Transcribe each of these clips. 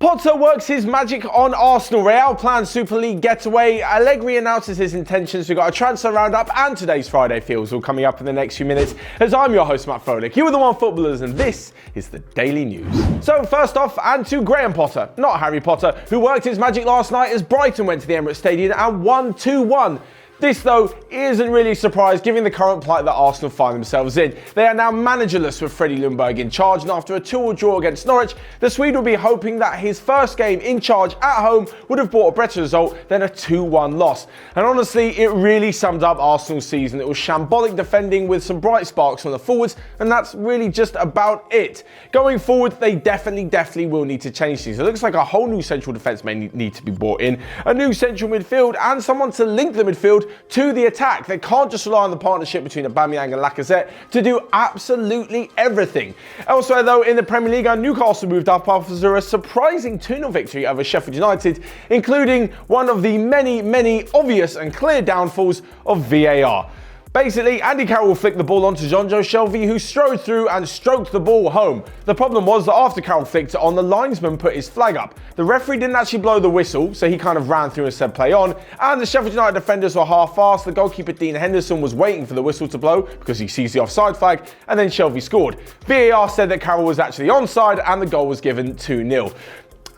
Potter works his magic on Arsenal. Real plans Super League getaway. Allegri announces his intentions. We've got a transfer roundup and today's Friday feels all coming up in the next few minutes. As I'm your host, Matt Froelich, you are the Onefootballers, and this is the Daily News. So first off, and to Graham Potter, not Harry Potter, who worked his magic last night as Brighton went to the Emirates Stadium and won 2-1. This, though, isn't really a surprise given the current plight that Arsenal find themselves in. They are now managerless with Freddie Ljungberg in charge, and after a 2-2 draw against Norwich, the Swede will be hoping that his first game in charge at home would have brought a better result than a 2-1 loss. And honestly, it really summed up Arsenal's season. It was shambolic defending with some bright sparks on the forwards, and that's really just about it. Going forward, they definitely will need to change things. It looks like a whole new central defence may need to be brought in, a new central midfield, and someone to link the midfield to the attack. They can't just rely on the partnership between Aubameyang and Lacazette to do absolutely everything. Elsewhere though, in the Premier League, Newcastle moved up after a surprising 2-0 victory over Sheffield United, including one of the many obvious and clear downfalls of VAR. Basically, Andy Carroll flicked the ball onto Jonjo Shelvey, who strode through and stroked the ball home. The problem was that after Carroll flicked it on, the linesman put his flag up. The referee didn't actually blow the whistle, so he kind of ran through and said play on, and the Sheffield United defenders were half-assed. The goalkeeper Dean Henderson was waiting for the whistle to blow because he sees the offside flag, and then Shelvey scored. VAR said that Carroll was actually onside and the goal was given 2-0.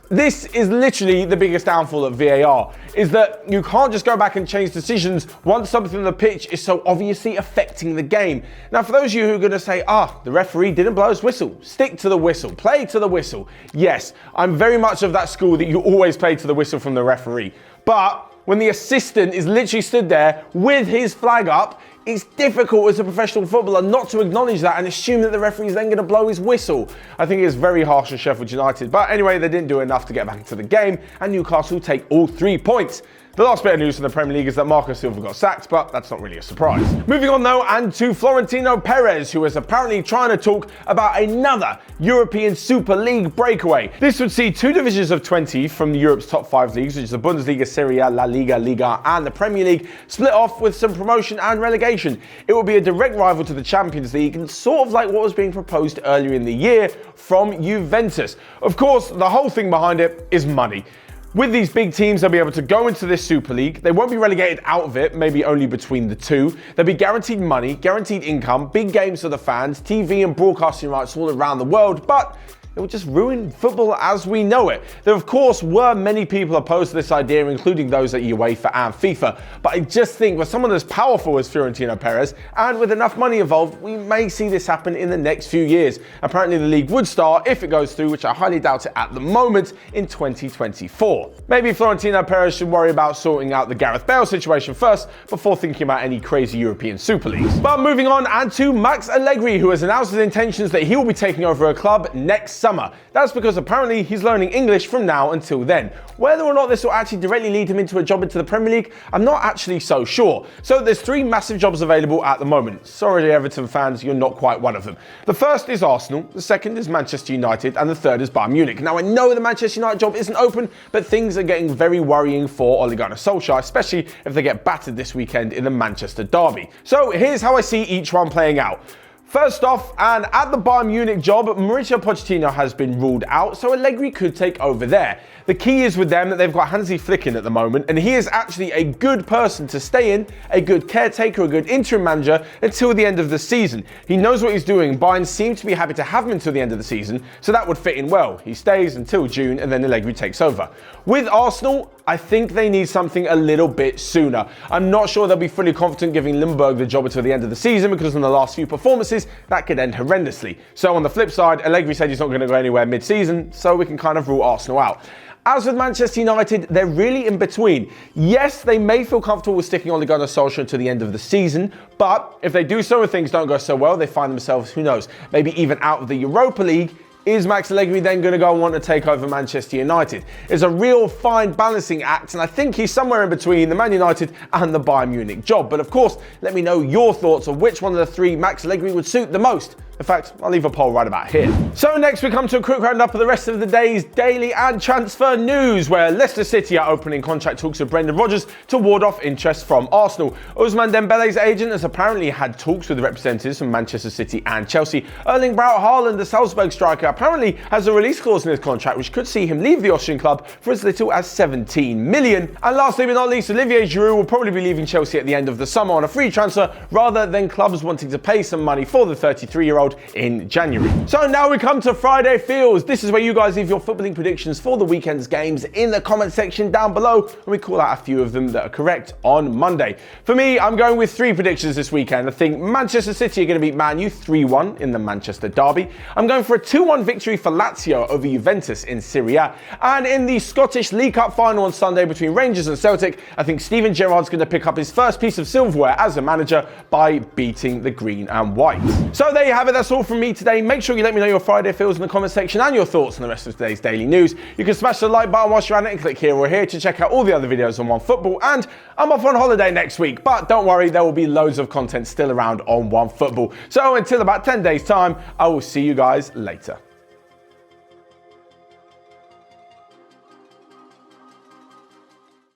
This is literally the biggest downfall of VAR, is that you can't just go back and change decisions once something on the pitch is so obviously affecting the game. Now, for those of you who are going to say, the referee didn't blow his whistle, stick to the whistle, play to the whistle. Yes, I'm very much of that school that you always play to the whistle from the referee. But when the assistant is literally stood there with his flag up, it's difficult as a professional footballer not to acknowledge that and assume that the referee is then going to blow his whistle. I think it's very harsh on Sheffield United. But anyway, they didn't do enough to get back into the game, and Newcastle take all 3 points. The last bit of news from the Premier League is that Marco Silva got sacked, but that's not really a surprise. Moving on though, and to Florentino Perez, who is apparently trying to talk about another European Super League breakaway. This would see 2 divisions of 20 from Europe's top 5 leagues, which is the Bundesliga, Serie A, La Liga, Liga, and the Premier League, split off with some promotion and relegation. It will be a direct rival to the Champions League, and sort of like what was being proposed earlier in the year from Juventus. Of course, the whole thing behind it is money. With these big teams, they'll be able to go into this Super League. They won't be relegated out of it, maybe only between the two. There'll be guaranteed money, guaranteed income, big games for the fans, TV and broadcasting rights all around the world, but it would just ruin football as we know it. There, of course, were many people opposed to this idea, including those at UEFA and FIFA. But I just think with someone as powerful as Florentino Perez, and with enough money involved, we may see this happen in the next few years. Apparently, the league would start, if it goes through, which I highly doubt it at the moment, in 2024. Maybe Florentino Perez should worry about sorting out the Gareth Bale situation first, before thinking about any crazy European Super Leagues. But moving on, and to Max Allegri, who has announced his intentions that he will be taking over a club next summer. That's because apparently he's learning English from now until then. Whether or not this will actually directly lead him into a job into the Premier League, I'm not actually so sure. So there's 3 massive jobs available at the moment. Sorry Everton fans, you're not quite one of them. The first is Arsenal, the second is Manchester United, and the third is Bayern Munich. Now I know the Manchester United job isn't open, but things are getting very worrying for Ole Gunnar Solskjaer, especially if they get battered this weekend in the Manchester derby. So here's how I see each one playing out. First off, and at the Bayern Munich job, Mauricio Pochettino has been ruled out, so Allegri could take over there. The key is with them that they've got Hansi Flick in at the moment, and he is actually a good person to stay in, a good caretaker, a good interim manager until the end of the season. He knows what he's doing. Bayern seem to be happy to have him until the end of the season, so that would fit in well. He stays until June, and then Allegri takes over. With Arsenal, I think they need something a little bit sooner. I'm not sure they'll be fully confident giving Ljungberg the job until the end of the season, because in the last few performances, that could end horrendously. So on the flip side, Allegri said he's not going to go anywhere mid-season, so we can kind of rule Arsenal out. As with Manchester United, they're really in between. Yes, they may feel comfortable with sticking Ole Gunnar Solskjaer until the end of the season, but if they do so and things don't go so well, they find themselves, who knows, maybe even out of the Europa League. Is Max Allegri then going to go and want to take over Manchester United? It's a real fine balancing act, and I think he's somewhere in between the Man United and the Bayern Munich job. But of course, let me know your thoughts on which one of the 3 Max Allegri would suit the most. In fact, I'll leave a poll right about here. So next we come to a quick roundup of the rest of the day's daily and transfer news, where Leicester City are opening contract talks with Brendan Rodgers to ward off interest from Arsenal. Ousmane Dembele's agent has apparently had talks with representatives from Manchester City and Chelsea. Erling Braut Haaland, the Salzburg striker, apparently has a release clause in his contract which could see him leave the Austrian club for as little as 17 million. And lastly but not least, Olivier Giroud will probably be leaving Chelsea at the end of the summer on a free transfer rather than clubs wanting to pay some money for the 33-year-old in January. So now we come to Friday Feels. This is where you guys leave your footballing predictions for the weekend's games in the comment section down below, and we call out a few of them that are correct on Monday. For me, I'm going with 3 predictions this weekend. I think Manchester City are going to beat Man U 3-1 in the Manchester derby. I'm going for a 2-1 victory for Lazio over Juventus in Serie A. And in the Scottish League Cup final on Sunday between Rangers and Celtic, I think Steven Gerrard's going to pick up his first piece of silverware as a manager by beating the green and white. So there you have it. That's all from me today. Make sure you let me know your Friday feels in the comment section and your thoughts on the rest of today's daily news. You can smash the like button whilst you're at it and click here or here to check out all the other videos on Onefootball. And I'm off on holiday next week, but don't worry, there will be loads of content still around on Onefootball. So until about 10 days time, I will see you guys later.